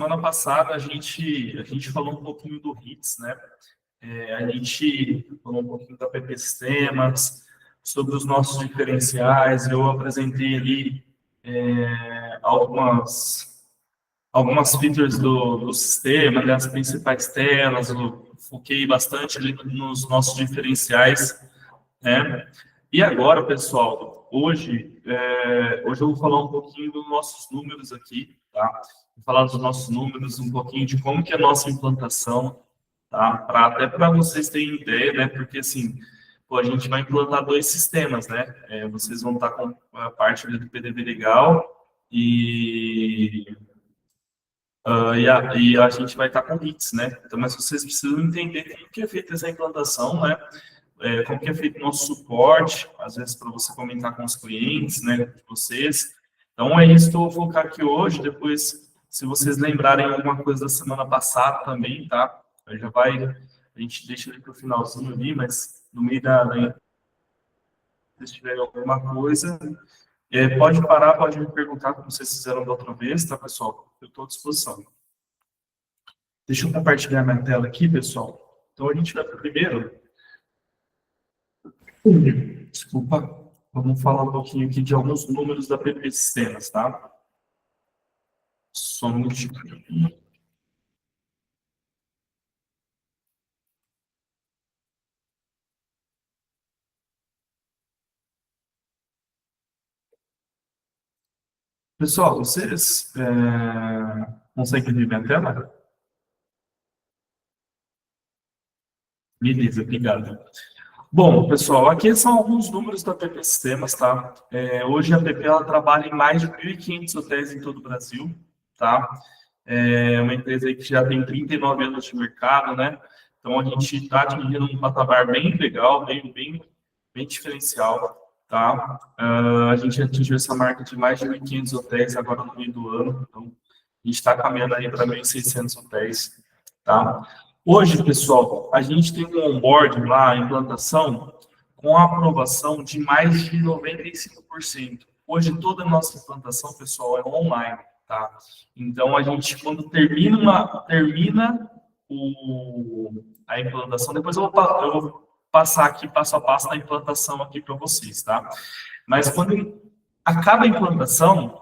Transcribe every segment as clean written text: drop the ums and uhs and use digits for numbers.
Semana passada a gente falou um pouquinho do HITS, né? A gente falou um pouquinho da PP Sistemas, sobre os nossos diferenciais. Eu apresentei ali algumas features do sistema, né, as principais telas. Eu foquei bastante ali nos nossos diferenciais, né? E agora, pessoal, hoje eu vou falar um pouquinho dos nossos números aqui, tá? Vou falar dos nossos números, um pouquinho de como que é a nossa implantação, tá? Até para vocês terem ideia, né? Porque assim, pô, a gente vai implantar dois sistemas, né? Vocês vão estar com a parte do PDV legal e a gente vai estar com HITS, né? Então, mas vocês precisam entender como que é feita essa implantação, né? Como que é feito o nosso suporte, às vezes para você comentar com os clientes, né, de vocês. Então, é isso que eu vou focar aqui hoje. Depois, se vocês lembrarem alguma coisa da semana passada também, tá? A gente deixa ele para o finalzinho ali, mas no meio se tiver alguma coisa, pode parar, pode me perguntar como vocês fizeram da outra vez, tá, pessoal? Eu estou à disposição. Deixa eu compartilhar minha tela aqui, pessoal. Então, a gente vai para o primeiro. Desculpa, vamos falar um pouquinho aqui de alguns números da PP Sistemas, tá? Só um minutinho. Pessoal, vocês conseguem ver minha tela? Beleza, obrigado. Bom, pessoal, aqui são alguns números da PP Sistemas, tá? Hoje a PP ela trabalha em mais de 1.500 hotéis em todo o Brasil, tá? É uma empresa aí que já tem 39 anos de mercado, né? Então a gente está atingindo um patamar bem legal, bem diferencial, tá? A gente atingiu essa marca de mais de 1.500 hotéis agora no meio do ano, então a gente está caminhando aí para 1.600 hotéis, tá? Hoje, pessoal, a gente tem um onboarding lá, a implantação, com a aprovação de mais de 95%. Hoje, toda a nossa implantação, pessoal, é online, tá? Então, a gente, quando termina a implantação, depois eu vou passar aqui passo a passo na implantação aqui para vocês, tá? Mas quando acaba a implantação,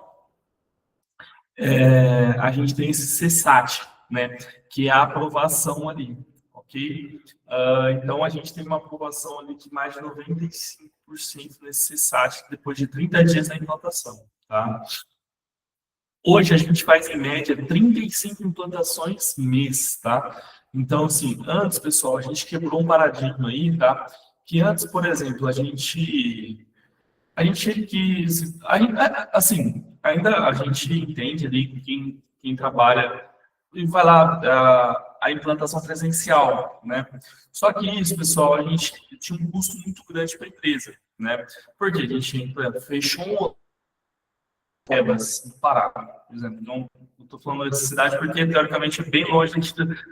a gente tem esse CSAT, né, que é a aprovação ali, ok? Então, a gente tem uma aprovação ali de mais de 95% nesse CSAT depois de 30 dias da implantação, tá? Hoje, a gente faz, em média, 35 implantações mês, tá? Então, assim, antes, pessoal, a gente quebrou um paradigma aí, tá? Que antes, por exemplo, a gente assim, ainda a gente entende ali quem trabalha e vai lá a implantação presencial, né? Só que isso, pessoal, a gente tinha um custo muito grande para a empresa, né? Porque a gente fechou Tebas, no Pará, por exemplo. Não estou falando dessa cidade porque, teoricamente, é bem longe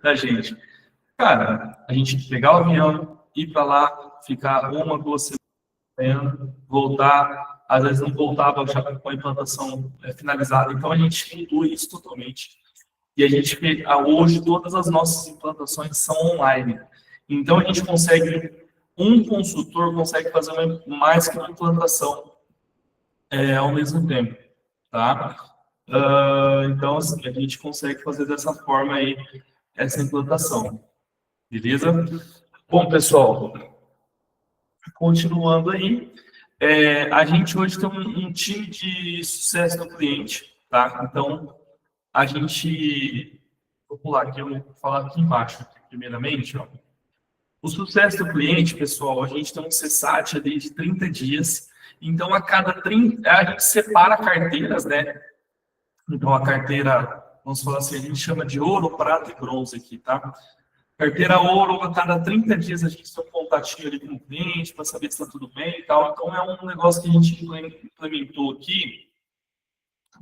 da gente. Cara, a gente pegar o avião, ir para lá, ficar 1, 2 semanas, voltar, às vezes não voltava já com a implantação finalizada. Então, a gente mudou isso totalmente. E a gente, hoje, todas as nossas implantações são online. Então, a gente um consultor consegue fazer mais que uma implantação ao mesmo tempo, tá? Então, assim, a gente consegue fazer dessa forma aí essa implantação, beleza? Bom, pessoal, continuando aí, a gente hoje tem um time de sucesso do cliente, tá? Então, a gente... Vou pular aqui, eu vou falar aqui embaixo, primeiramente, ó. O sucesso do cliente, pessoal, a gente tem um CSAT ali de 30 dias. Então, a cada 30... A gente separa carteiras, né? Então, a carteira, vamos falar assim, a gente chama de ouro, prata e bronze aqui, tá? Carteira ouro, a cada 30 dias a gente tem um contatinho ali com o cliente para saber se está tudo bem e tal. Então, é um negócio que a gente implementou aqui,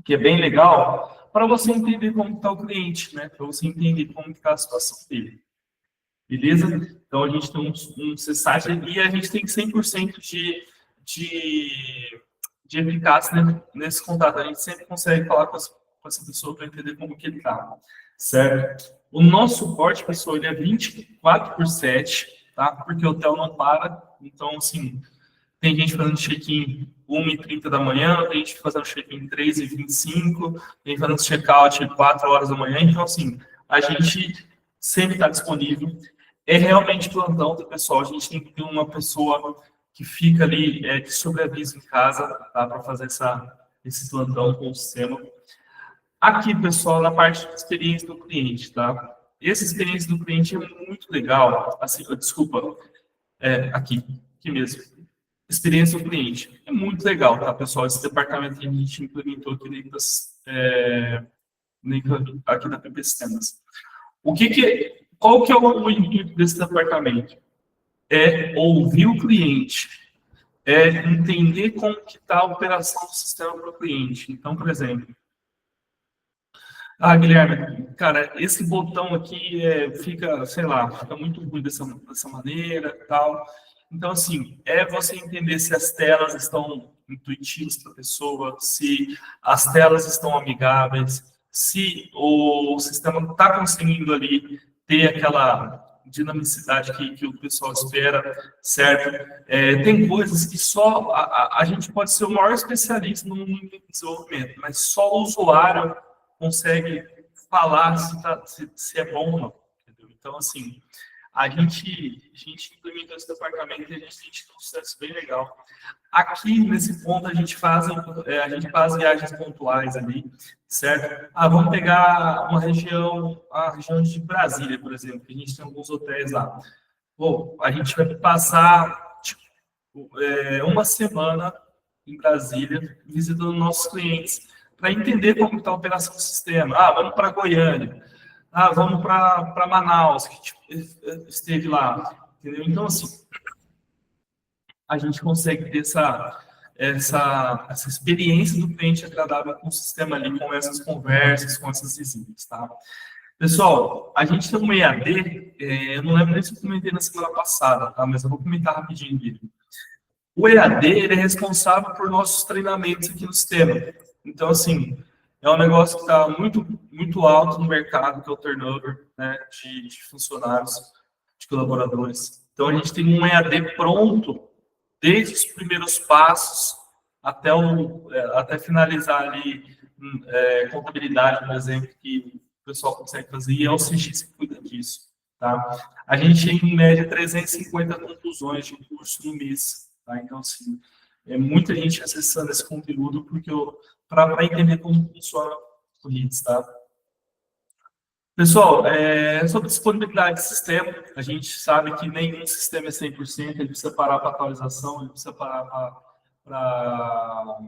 que é bem legal, para você entender como está o cliente, né? Para você entender como está a situação dele. Beleza? Então, a gente tem um CSAT e a gente tem 100% de eficácia, né, nesse contato. A gente sempre consegue falar com com essa pessoa para entender como que ele está, certo? O nosso suporte, pessoal, ele é 24/7, tá? Porque o hotel não para. Então, assim, tem gente fazendo check-in 1h30 da manhã, tem gente fazendo check-in 3h25, tem gente fazendo check-out 4 horas da manhã. Então, assim, a gente sempre está disponível. É realmente plantão, tá, pessoal? A gente tem que ter uma pessoa que fica ali, de sobreaviso em casa, tá? Para fazer esse plantão com o sistema. Aqui, pessoal, na parte de experiência do cliente, tá? Essa experiência do cliente é muito legal. Assim, desculpa, aqui mesmo. Experiência do cliente. É muito legal, tá, pessoal? Esse departamento que a gente implementou aqui dentro aqui da PP Sistemas. Qual que é o intuito desse departamento? É ouvir o cliente, é entender como que está a operação do sistema para o cliente. Então, por exemplo, Guilherme, cara, esse botão aqui fica, sei lá, fica muito ruim dessa maneira e tal. Então, assim, você entender se as telas estão intuitivas para a pessoa, se as telas estão amigáveis, se o sistema está conseguindo ali ter aquela dinamicidade que o pessoal espera, certo? Tem coisas que só a gente pode ser o maior especialista no desenvolvimento, mas só o usuário consegue falar se é bom ou não. Entendeu? Então, assim, a gente implementou esse departamento e a gente tem um sucesso bem legal. Aqui, nesse ponto, a gente faz viagens pontuais ali, certo? Vamos pegar a região de Brasília, por exemplo, que a gente tem alguns hotéis lá. Bom, a gente vai passar uma semana em Brasília, visitando nossos clientes, para entender como está a operação do sistema. Vamos para Goiânia. Vamos para Manaus, que esteve lá. Entendeu? Então, assim, a gente consegue ter essa experiência do cliente agradável com o sistema ali, com essas conversas, com essas visitas, tá? Pessoal, a gente tem um EAD, eu não lembro nem se eu comentei na semana passada, tá? Mas eu vou comentar rapidinho dele. O EAD, ele é responsável por nossos treinamentos aqui no sistema. Então, assim, é um negócio que está muito, muito alto no mercado, que é o turnover, né, de funcionários, de colaboradores. Então, a gente tem um EAD pronto, desde os primeiros passos até finalizar ali contabilidade, por exemplo, que o pessoal consegue fazer, e é o CX que cuida disso. Tá? A gente tem, em média, 350 conclusões de curso no mês. Tá? Então, assim, é muita gente acessando esse conteúdo para entender como funciona o RITS, tá? Pessoal, sobre disponibilidade de sistema, a gente sabe que nenhum sistema é 100%, ele precisa parar para atualização, ele precisa parar para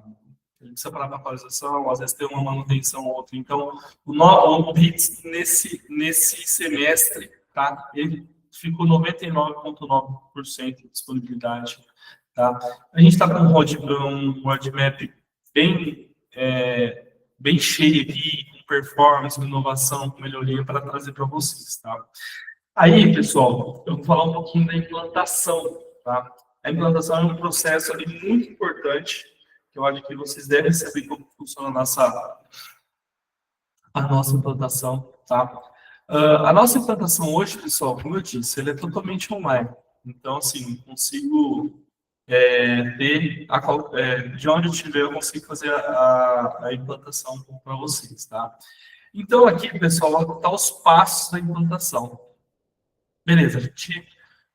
atualização, às vezes tem uma manutenção ou outra. Então, o RITS nesse semestre, tá? Ele ficou 99,9% de disponibilidade. Tá? A gente está com um roadmap bem cheio aqui, com performance, com inovação, com melhoria para trazer para vocês. Tá? Aí, pessoal, eu vou falar um pouquinho da implantação. Tá? A implantação é um processo ali muito importante, que eu acho que vocês devem saber como funciona a nossa implantação. Tá? A nossa implantação hoje, pessoal, como eu disse, ela é totalmente online. Então, assim, consigo de onde eu estiver, eu consigo fazer a implantação para vocês, tá? Então, aqui, pessoal, está os passos da implantação. Beleza,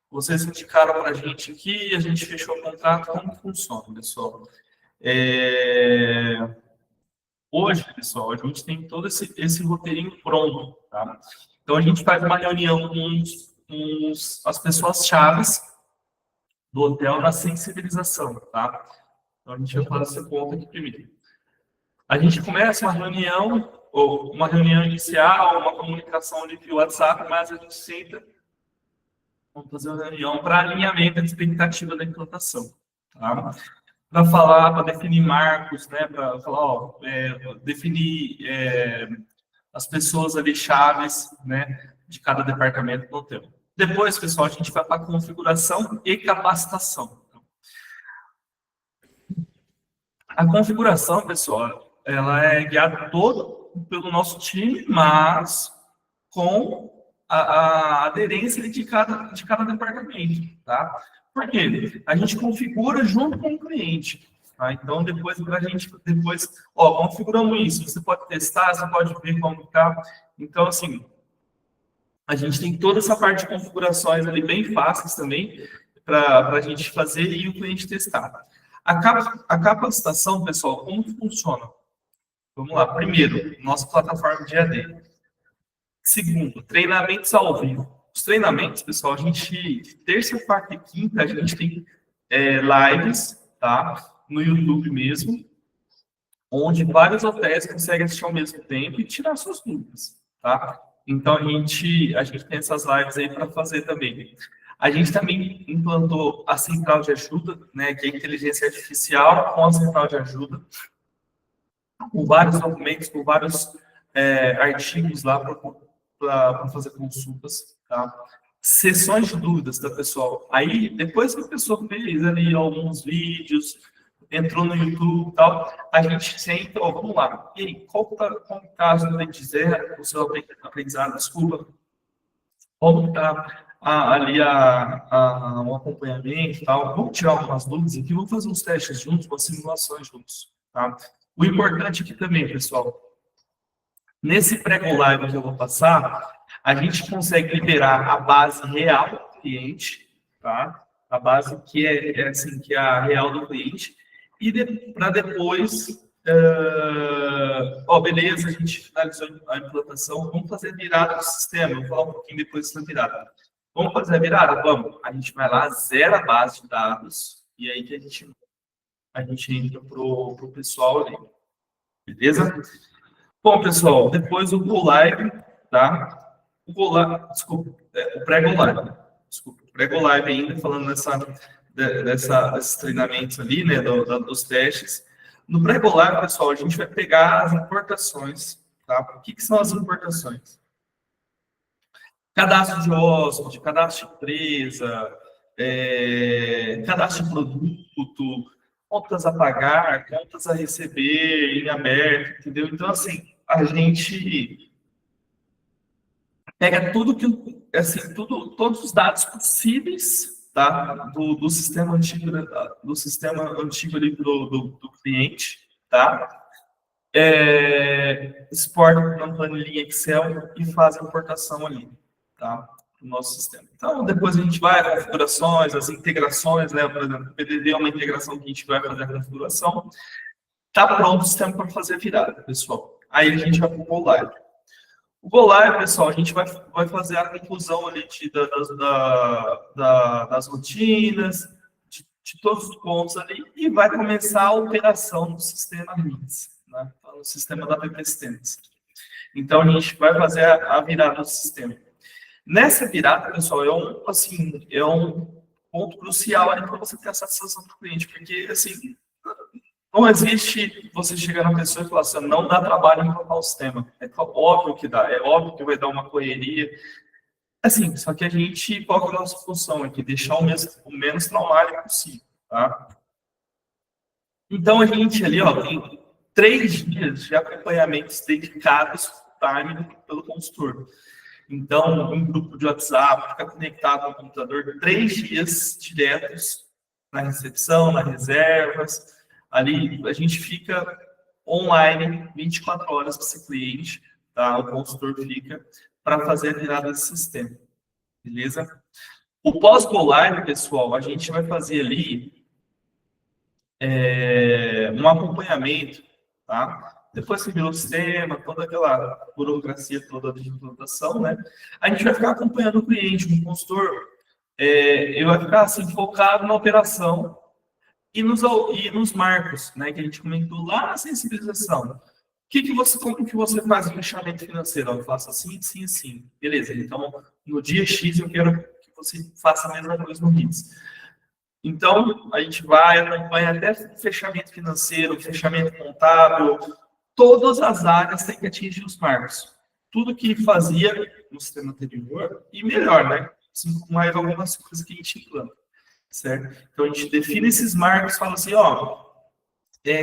vocês indicaram para a gente aqui, a gente fechou o contrato, como funciona, pessoal? Hoje, pessoal, a gente tem todo esse roteirinho pronto, tá? Então, a gente faz uma reunião com as pessoas chaves do hotel na sensibilização, tá? Então, a gente vai falar esse ponto aqui primeiro. A gente começa uma reunião, ou uma reunião inicial, uma comunicação ali via WhatsApp, mas a gente senta, vamos fazer uma reunião para alinhamento da expectativa da implantação, tá? Para falar, para definir marcos, né? Para falar, definir as pessoas ali chaves, né? De cada departamento do hotel. Depois, pessoal, a gente vai para configuração e capacitação. A configuração, pessoal, ela é guiada pelo nosso time, mas com a aderência de cada departamento, tá? Por quê? A gente configura junto com o cliente, tá? Então, depois, configuramos isso, você pode testar, você pode ver como tá. Então, assim, a gente tem toda essa parte de configurações ali bem fáceis também para a gente fazer e o cliente testar. A capacitação, pessoal, como que funciona? Vamos lá. Primeiro, nossa plataforma de AD. Segundo, treinamentos ao vivo. Os treinamentos, pessoal, a gente, terça, quarta e quinta, a gente tem lives, tá? No YouTube mesmo, onde vários hotéis conseguem assistir ao mesmo tempo e tirar suas dúvidas, tá? Então, a gente tem essas lives aí para fazer também. A gente também implantou a central de ajuda, né, que é a inteligência artificial com a central de ajuda, com vários documentos, com vários artigos lá para fazer consultas, tá? Sessões de dúvidas, tá, pessoal? Aí, depois que a pessoa fez ali alguns vídeos, entrou no YouTube e tal, a gente senta, vamos lá. E aí, como tá o seu aprendizado, desculpa, como está ali o acompanhamento e tal. Vamos tirar algumas dúvidas aqui, vamos fazer uns testes juntos, umas simulações juntos, tá? O importante aqui também, pessoal, nesse pré-go live que eu vou passar, a gente consegue liberar a base real do cliente, tá? A base que que é a real do cliente, e para depois, beleza, a gente finalizou a implantação, vamos fazer a virada do sistema, vou falar um pouquinho depois da virada. Vamos fazer a virada? Vamos. A gente vai lá, zera a base de dados, e aí que a gente entra pro pessoal ali. Beleza? Bom, pessoal, depois o Go Live, tá? O Go Live, desculpa, o pré-Go Live. Desculpa, o pré-Go Live ainda, falando desses treinamentos ali, né, dos testes. No pré-Go Live, pessoal, a gente vai pegar as importações, tá? O que são as importações? Cadastro de hóspede, cadastro de empresa, cadastro de produto, contas a pagar, contas a receber em aberto, entendeu? Então, assim, a gente pega todos os dados possíveis, tá? Do sistema antigo, ali do cliente, tá? Exporta para uma planilha Excel e faz a importação ali, tá? No nosso sistema. Então, depois a gente vai a configurações, as integrações, né? Por exemplo, o PDD é uma integração que a gente vai fazer a configuração. Tá pronto o sistema para fazer a virada, pessoal. Aí a gente vai para o Go Live. O Go Live, pessoal, a gente vai fazer a conclusão ali das rotinas, de todos os pontos ali, e vai começar a operação do sistema RITS, né? No sistema da PP Systems. Então, a gente vai fazer a virada do sistema. Nessa virada, pessoal, é um ponto crucial para você ter a satisfação do cliente, porque, assim, não existe você chegar na pessoa e falar assim, não dá trabalho em colocar o sistema. É óbvio que dá, é óbvio que vai dar uma correria. Assim, só que a gente, qual que é a nossa função aqui? Deixar o menos traumático possível, tá? Então, a gente ali, tem 3 dias de acompanhamentos dedicados time pelo consultor. Então, um grupo de WhatsApp, fica conectado no computador 3 dias diretos na recepção, nas reservas. Ali, a gente fica online 24 horas com esse cliente, tá? O consultor fica para fazer a virada desse sistema. Beleza? O pós-Go Live, pessoal, a gente vai fazer ali um acompanhamento, tá? Depois que virou o sistema, toda aquela burocracia toda de implantação, né? A gente vai ficar acompanhando o cliente, o consultor, ele vai ficar assim, focado na operação e nos marcos, né? Que a gente comentou lá na sensibilização. Como que você faz o fechamento financeiro? Eu faço assim, assim, assim. Beleza, então no dia X eu quero que você faça a mesma coisa no RITS. Então, a gente vai, acompanha até fechamento financeiro, fechamento contábil, todas as áreas têm que atingir os marcos. Tudo que fazia no sistema anterior, e melhor, né? Mais algumas coisas que a gente implanta, certo? Então, a gente define esses marcos, fala assim,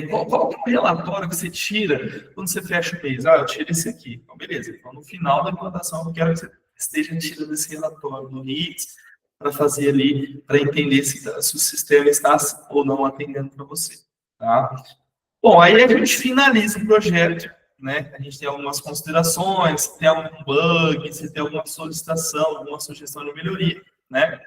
qual que é o relatório que você tira quando você fecha o mês? Eu tiro esse aqui. Então, beleza. Então, no final da implantação, eu quero que você esteja tirando esse relatório do RITS para fazer ali, para entender se o sistema está ou não atendendo para você. Tá? Bom, aí a gente finaliza o projeto, né? A gente tem algumas considerações, se tem algum bug, se tem alguma solicitação, alguma sugestão de melhoria, né?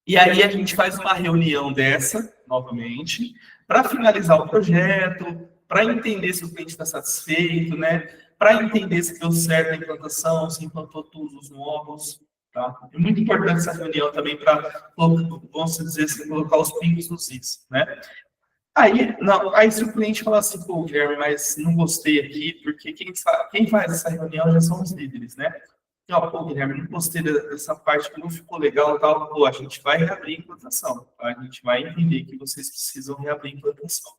E aí a gente faz uma reunião dessa, novamente, para finalizar o projeto, para entender se o cliente está satisfeito, né? Para entender se deu certo a implantação, se implantou todos os módulos, tá? É muito importante essa reunião também para, vamos dizer assim, colocar os pingos nos is, né? Aí, não, aí se o cliente falar assim, pô, Guilherme, mas não gostei aqui, porque quem faz essa reunião já são os líderes, né? Ó, pô, Guilherme, não gostei dessa parte que não ficou legal, tal, pô, a gente vai reabrir a implantação, tá? A gente vai entender que vocês precisam reabrir a implantação,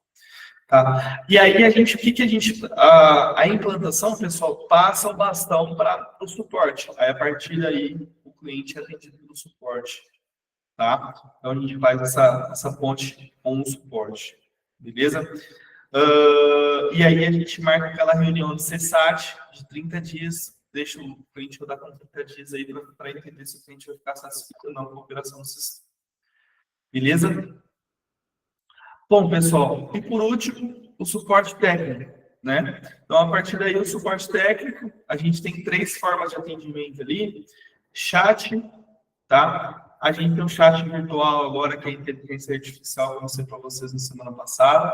tá? E aí o que a gente, a implantação, pessoal, passa o bastão para o suporte. Aí a partir daí o cliente é atendido pelo suporte, tá? Então a gente faz essa ponte com o suporte. Beleza? E aí a gente marca aquela reunião de CSAT de 30 dias, deixa o cliente rodar com 30 dias aí para entender se o cliente vai ficar satisfeito ou não com a operação do sistema. Beleza? Bom, pessoal, e por último, o suporte técnico, né? Então, a partir daí, o suporte técnico, a gente tem 3 formas de atendimento ali. Chat, tá? A gente tem um chat virtual agora, que é a inteligência artificial, que eu mostrei para vocês na semana passada.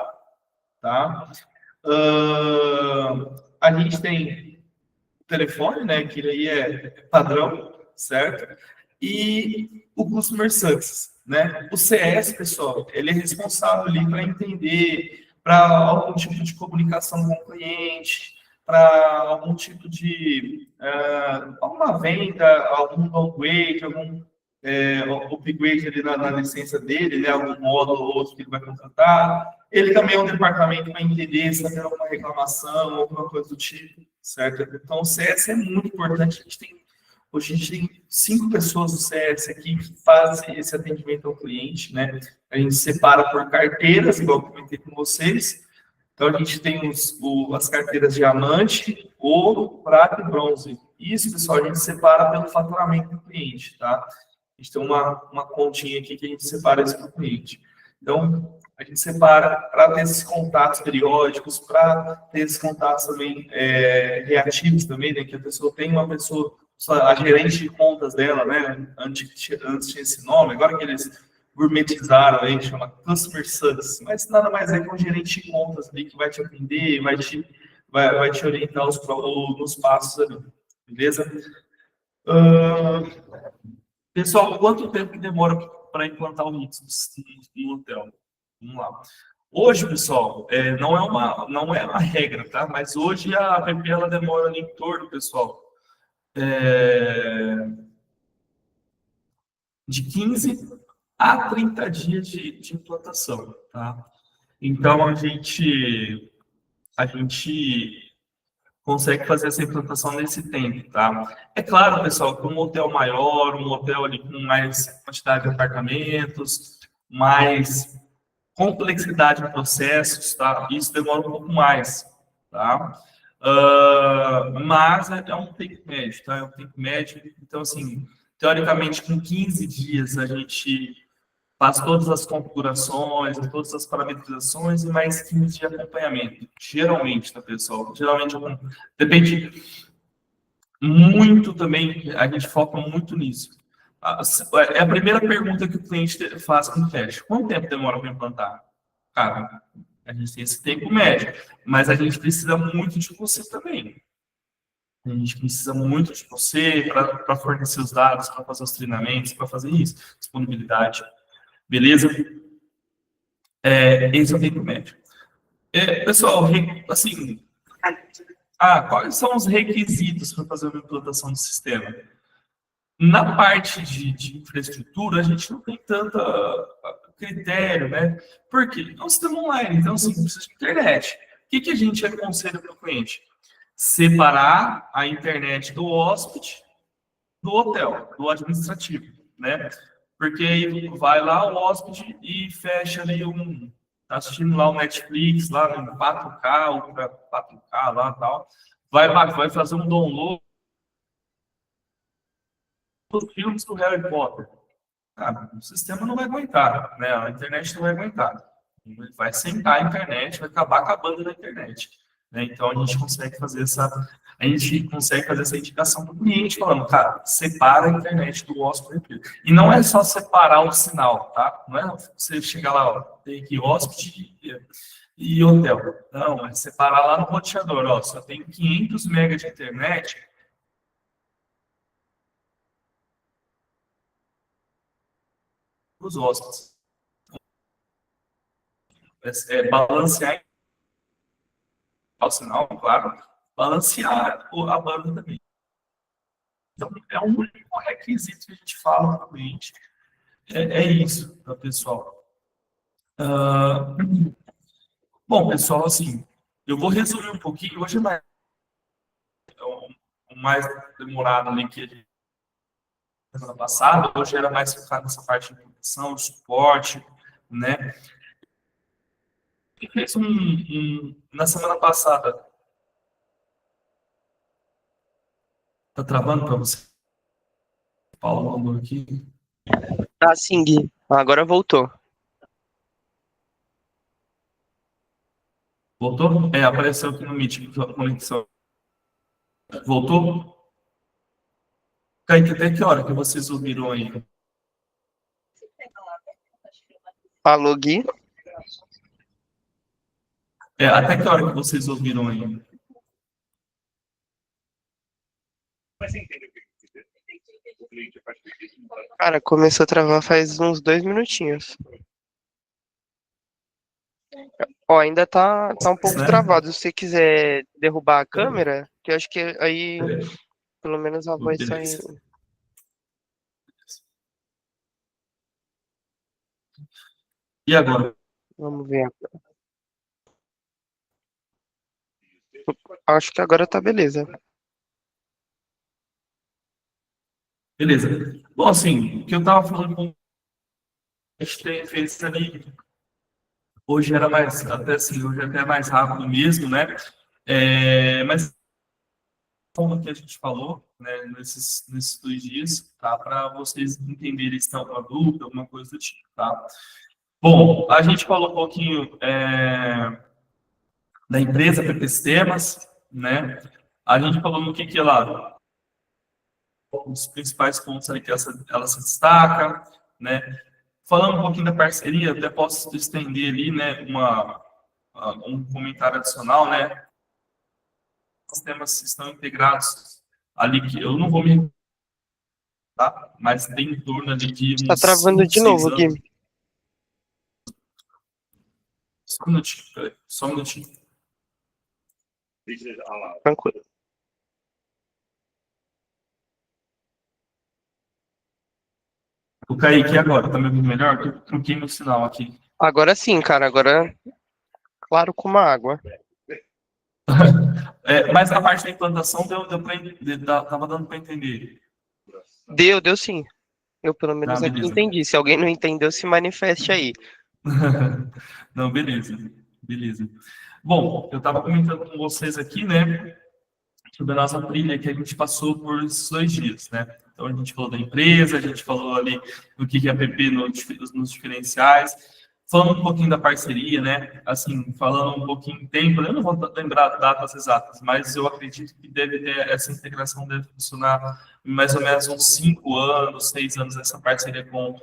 Tá? A gente tem o telefone, né? Que aí é padrão, certo? E o Customer Success, né? O CS, pessoal, ele é responsável ali para entender, para algum tipo de comunicação com o cliente, para algum tipo de alguma venda, algum downgrade, algum upgrade ali na licença dele, né? Algum módulo ou outro que ele vai contratar. Ele também é um departamento para entender se tem alguma reclamação, alguma coisa do tipo, certo? Então, o CS é muito importante. Hoje a gente tem 5 pessoas do CS aqui que fazem esse atendimento ao cliente, né? A gente separa por carteiras, igual eu comentei com vocês. Então, a gente tem as carteiras diamante, ouro, prata e bronze. Isso, pessoal, a gente separa pelo faturamento do cliente, tá? A gente tem uma continha aqui que a gente separa isso para o cliente. Então, a gente separa para ter esses contatos periódicos, para ter esses contatos também reativos também, né? Que a pessoa tem uma pessoa, a gerente de contas dela, né? Antes tinha esse nome, agora que eles gourmetizaram aí, chama Customer Success, mas nada mais é que um gerente de contas ali que vai te atender, vai te orientar nos passos ali, beleza? Pessoal, quanto tempo que demora para implantar o Mix no hotel? Vamos lá. Hoje, pessoal, não é uma regra, tá? Mas hoje a app ela demora ali em torno, pessoal, de 15 a 30 dias de implantação, tá? Então, a gente consegue fazer essa implantação nesse tempo, tá? É claro, pessoal, que um hotel maior, um hotel ali com mais quantidade de apartamentos, mais complexidade de processos, tá? Isso demora um pouco mais, tá? Mas é um tempo médio, tá? É um tempo médio. Então, assim, teoricamente, com 15 dias a gente faz todas as configurações, todas as parametrizações e mais 15 de acompanhamento. Geralmente, tá, pessoal? Geralmente, depende muito também, a gente foca muito nisso. É a primeira pergunta que o cliente faz com o teste. Quanto tempo demora para implantar? Cara, a gente tem esse tempo médio, mas a gente precisa muito de você também. A gente precisa muito de você para fornecer os dados, para fazer os treinamentos, para fazer isso, disponibilidade. Beleza? Esse é o tempo médio. Pessoal, assim, quais são os requisitos para fazer uma implantação do sistema? Na parte de infraestrutura, a gente não tem tanto critério, né? Por quê? É um sistema online, então, assim, precisa de internet. O que a gente aconselha para o cliente? Separar a internet do hóspede do hotel, do administrativo, né? Porque aí vai lá o hóspede e fecha ali tá assistindo lá o Netflix, lá no 4K, Ultra 4K, lá e tal, vai fazer um download dos filmes do Harry Potter. Cara, o sistema não vai aguentar, né? A internet não vai aguentar. Ele vai sentar a internet, vai acabar com a banda da internet. Né? Então a gente consegue fazer essa indicação para o cliente, falando, cara, separa a internet do hóspede. E não é só separar o sinal, tá? Não é você chegar lá, ó, tem aqui hóspede e hotel. Não, é separar lá no roteador, ó, só tem 500 megas de internet. Os hóspedes. Balancear o sinal, claro, balancear a banda também. Então, é um único requisito que a gente fala para o cliente. É isso, tá, pessoal. Bom, pessoal, assim, eu vou resumir um pouquinho. Hoje o mais demorado ali que a gente semana passada, hoje era mais focado nessa parte de produção, de suporte, né? E fez na semana passada. Tá travando para você? Paulo mandou aqui. Tá sim, Gui. Agora voltou. Voltou? Apareceu aqui no Meet, a conexão. Voltou? Kaique, até que hora que vocês ouviram aí? Alô, Gui? Até que hora que vocês ouviram aí? Cara, começou a travar faz uns 2 minutinhos. Ó, ainda tá um pouco Né? travado. Se você quiser derrubar a câmera, que eu acho que aí pelo menos a voz sai. Beleza. E agora? Vamos ver. Acho que agora tá beleza. Beleza. Bom, assim, o que eu estava falando com a gente fez ali, hoje era mais, até assim, hoje até é mais rápido mesmo, né? Mas como que a gente falou, né, nesses 2 dias, tá? Para vocês entenderem se tem alguma dúvida, alguma coisa do tipo, tá? Bom, a gente falou um pouquinho da empresa PP Sistemas, né? A gente falou no que lá, os principais pontos ali que ela se destaca, né? Falando um pouquinho da parceria, até posso estender ali, né, um comentário adicional, né? Os sistemas estão integrados ali, que eu não vou me... Tá? Mas tem em torno ali de Tá uns travando 5, de 6 novo, Gui. anos. Só um minutinho, peraí. Só um minutinho. Tranquilo. O Kaique agora, tá me ouvindo melhor? Eu troquei meu sinal aqui. Agora sim, cara. Agora claro como a água. Mas na parte da implantação tava dando para entender. Deu sim. Eu pelo Ah, menos aqui beleza. entendi. Se alguém não entendeu, se manifeste aí. Não, beleza. Beleza. Bom, eu estava comentando com vocês aqui, né, sobre a nossa trilha que a gente passou por esses 2 dias, né? Então a gente falou da empresa, a gente falou ali do que é PP nos diferenciais, falando um pouquinho da parceria, né? Assim, falando um pouquinho de tempo, eu não vou lembrar datas exatas, mas eu acredito que essa integração deve funcionar em mais ou menos uns 5 anos, 6 anos, essa parceria com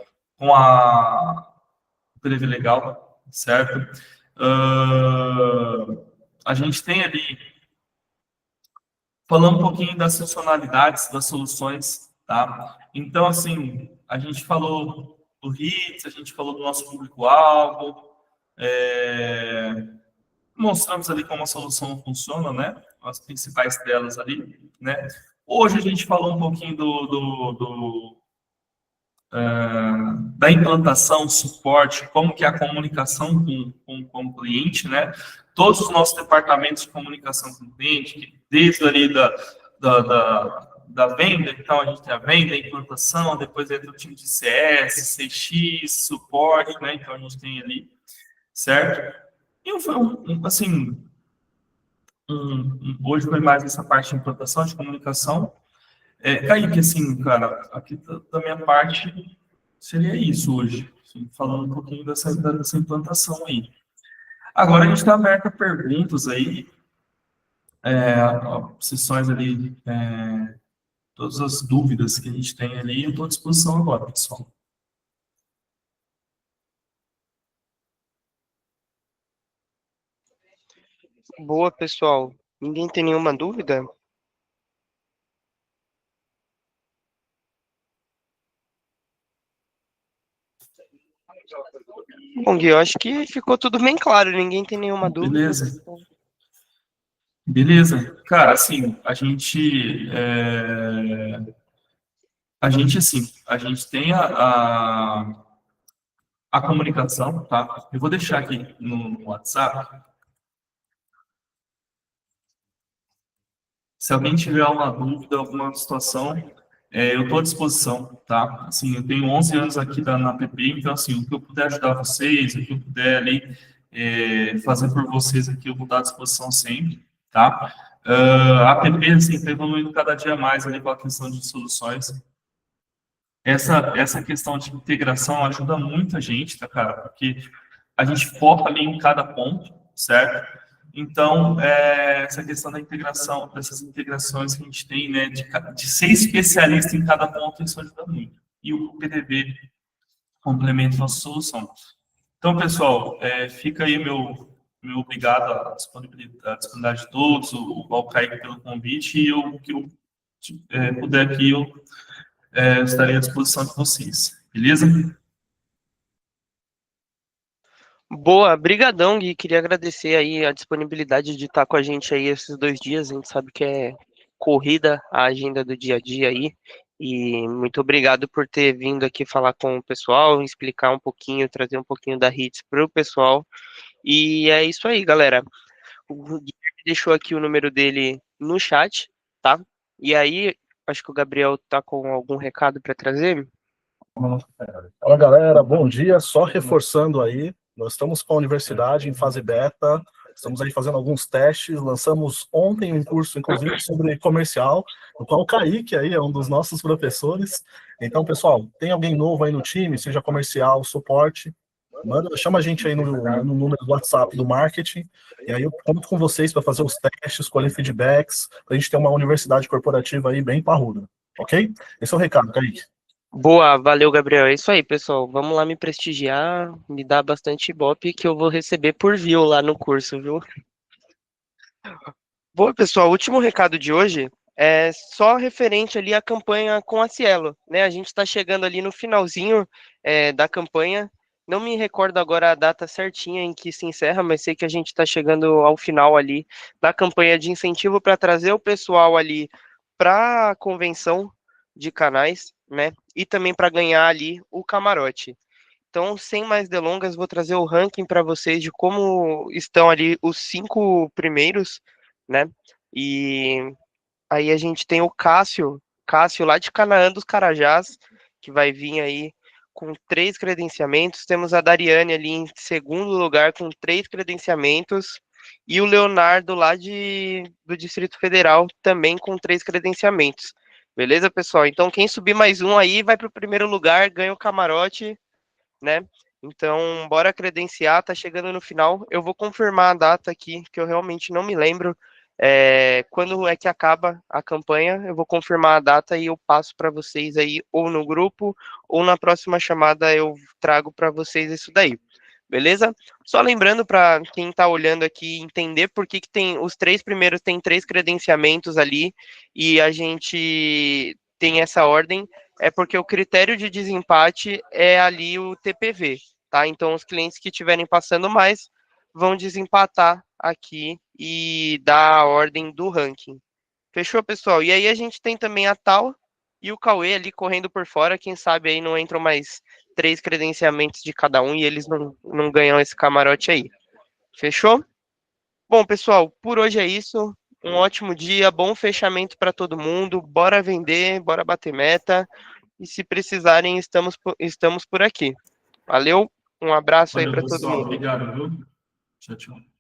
a Previ Legal, certo? A gente tem ali, falando um pouquinho das funcionalidades das soluções, tá? Então, assim, a gente falou do HITS, a gente falou do nosso público-alvo, mostramos ali como a solução funciona, né? As principais delas ali, né? Hoje a gente falou um pouquinho da implantação, suporte, como que é a comunicação com o cliente, né? Todos os nossos departamentos de comunicação com o cliente, desde ali da venda, então a gente tem a venda, a implantação, depois entra o time de CS, CX, suporte, né? Então a gente tem ali certo? E foi assim, hoje foi mais essa parte de implantação, de comunicação. Kaique, assim, cara, aqui da minha parte seria isso hoje, assim, falando um pouquinho dessa implantação aí. Agora a gente está aberto a perguntas aí, sessões ali, todas as dúvidas que a gente tem ali, eu estou à disposição agora, pessoal. Boa, pessoal. Ninguém tem nenhuma dúvida? Bom, Gui, eu acho que ficou tudo bem claro, ninguém tem nenhuma dúvida. Beleza? Beleza. Cara, assim, a gente tem a comunicação, tá? Eu vou deixar aqui no WhatsApp. Se alguém tiver alguma dúvida, alguma situação, eu estou à disposição, tá? Assim, eu tenho 11 anos aqui na PP, então, assim, o que eu puder ajudar vocês, o que eu puder ali fazer por vocês aqui, eu vou estar à disposição sempre, tá? A PP, assim, está evoluindo cada dia mais ali com a questão de soluções. Essa questão de integração ajuda muito a gente, tá, cara? Porque a gente foca ali em cada ponto, certo? Então, essa questão da integração, dessas integrações que a gente tem, né, de ser especialista em cada ponto, isso ajuda muito. E o PDV complementa a nossa solução. Então, pessoal, fica aí meu obrigado à disponibilidade de todos, ao Kaique pelo convite, e o que eu puder aqui, eu estarei à disposição de vocês. Beleza? Boa, brigadão, Gui. Queria agradecer aí a disponibilidade de estar com a gente aí esses 2 dias. A gente sabe que é corrida a agenda do dia a dia aí. E muito obrigado por ter vindo aqui falar com o pessoal, explicar um pouquinho, trazer um pouquinho da HITS para o pessoal. E é isso aí, galera. O Guilherme deixou aqui o número dele no chat, tá? E aí, acho que o Gabriel tá com algum recado para trazer. Fala galera, bom dia. Só reforçando aí, nós estamos com a universidade em fase beta, estamos aí fazendo alguns testes. Lançamos ontem um curso, inclusive, sobre comercial, no qual o Kaique aí é um dos nossos professores. Então, pessoal, tem alguém novo aí no time, seja comercial, suporte, chama a gente aí no número do WhatsApp do marketing, e aí eu conto com vocês para fazer os testes, colher feedbacks, para a gente ter uma universidade corporativa aí bem parruda, ok? Esse é o recado, Kaique. Boa, valeu, Gabriel. É isso aí, pessoal. Vamos lá me prestigiar, me dar bastante ibope que eu vou receber por view lá no curso, viu? Boa, pessoal. O último recado de hoje é só referente ali à campanha com a Cielo, né? A gente está chegando ali no finalzinho da campanha. Não me recordo agora a data certinha em que se encerra, mas sei que a gente está chegando ao final ali da campanha de incentivo para trazer o pessoal ali para a convenção de canais, né? E também para ganhar ali o camarote. Então, sem mais delongas, vou trazer o ranking para vocês de como estão ali os 5 primeiros, né? E aí a gente tem o Cássio lá de Canaã dos Carajás, que vai vir aí com 3 credenciamentos. Temos a Dariane ali em segundo lugar com 3 credenciamentos. E o Leonardo lá do Distrito Federal também com 3 credenciamentos. Beleza, pessoal? Então, quem subir mais um aí vai para o primeiro lugar, ganha o camarote, né? Então, bora credenciar, tá chegando no final. Eu vou confirmar a data aqui, que eu realmente não me lembro. Quando é que acaba a campanha, eu vou confirmar a data e eu passo para vocês aí, ou no grupo, ou na próxima chamada eu trago para vocês isso daí. Beleza? Só lembrando para quem está olhando aqui entender por que tem os 3 primeiros tem 3 credenciamentos ali e a gente tem essa ordem, é porque o critério de desempate é ali o TPV, tá? Então os clientes que estiverem passando mais vão desempatar aqui e dar a ordem do ranking. Fechou, pessoal? E aí a gente tem também a Tal e o Cauê ali correndo por fora. Quem sabe aí não entram mais 3 credenciamentos de cada um e eles não ganham esse camarote aí. Fechou? Bom, pessoal, por hoje é isso. Um ótimo dia, bom fechamento para todo mundo. Bora vender, bora bater meta. E se precisarem, estamos por aqui. Valeu! Um abraço aí Valeu, para todo pessoal. mundo. Obrigado, viu? Tchau, tchau.